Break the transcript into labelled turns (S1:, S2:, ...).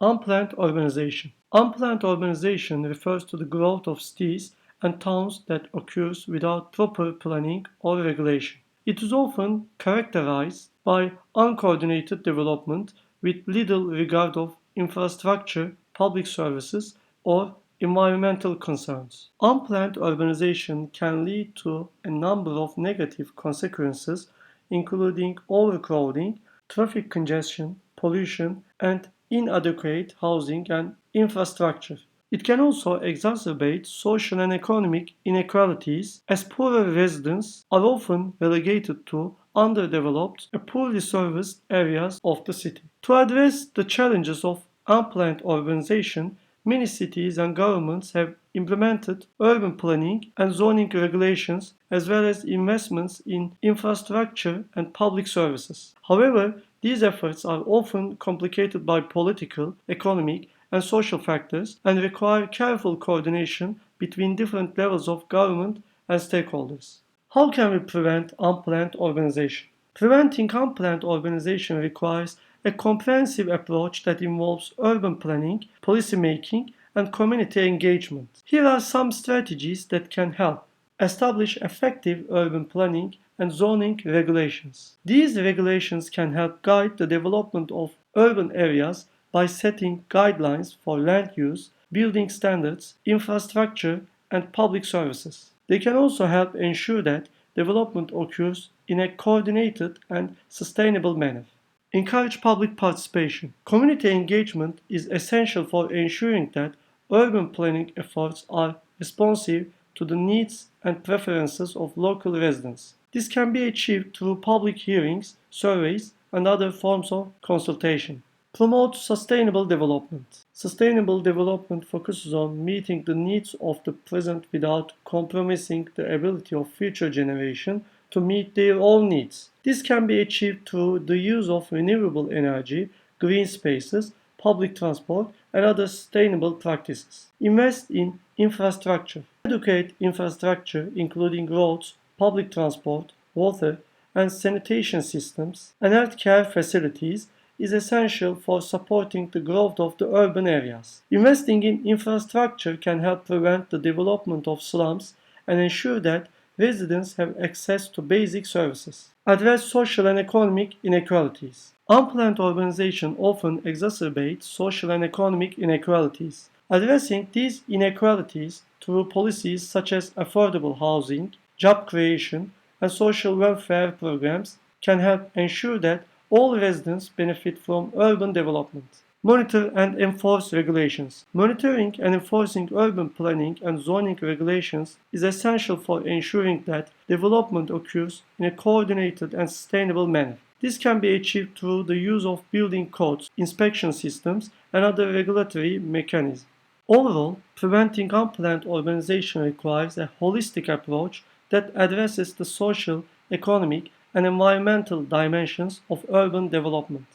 S1: Unplanned urbanization. Unplanned urbanization refers to the growth of cities and towns that occurs without proper planning or regulation. It is often characterized by uncoordinated development with little regard of infrastructure, public services, or environmental concerns. Unplanned urbanization can lead to a number of negative consequences, including overcrowding, traffic congestion, pollution, and inadequate housing and infrastructure. It can also exacerbate social and economic inequalities, as poorer residents are often relegated to underdeveloped and poorly serviced areas of the city. To address the challenges of unplanned urbanization, many cities and governments have implemented urban planning and zoning regulations as well as investments in infrastructure and public services. However, these efforts are often complicated by political, economic, and social factors and require careful coordination between different levels of government and stakeholders. How can we prevent unplanned urbanization? Preventing unplanned urbanization requires a comprehensive approach that involves urban planning, policymaking, and community engagement. Here are some strategies that can help. Establish effective urban planning and zoning regulations. These regulations can help guide the development of urban areas by setting guidelines for land use, building standards, infrastructure, and public services. They can also help ensure that development occurs in a coordinated and sustainable manner. Encourage public participation. Community engagement is essential for ensuring that urban planning efforts are responsive to the needs and preferences of local residents. This can be achieved through public hearings, surveys, and other forms of consultation. Promote sustainable development. Sustainable development focuses on meeting the needs of the present without compromising the ability of future generations to meet their own needs. This can be achieved through the use of renewable energy, green spaces, public transport, and other sustainable practices. Invest in infrastructure. Educate infrastructure, including roads, public transport, water, and sanitation systems, and healthcare facilities is essential for supporting the growth of the urban areas. Investing in infrastructure can help prevent the development of slums and ensure that residents have access to basic services. Address social and economic inequalities. Unplanned urbanization often exacerbates social and economic inequalities. Addressing these inequalities through policies such as affordable housing, job creation, and social welfare programs can help ensure that all residents benefit from urban development. Monitor and enforce regulations. Monitoring and enforcing urban planning and zoning regulations is essential for ensuring that development occurs in a coordinated and sustainable manner. This can be achieved through the use of building codes, inspection systems, and other regulatory mechanisms. Overall, preventing unplanned urbanization requires a holistic approach that addresses the social, economic, and environmental dimensions of urban development.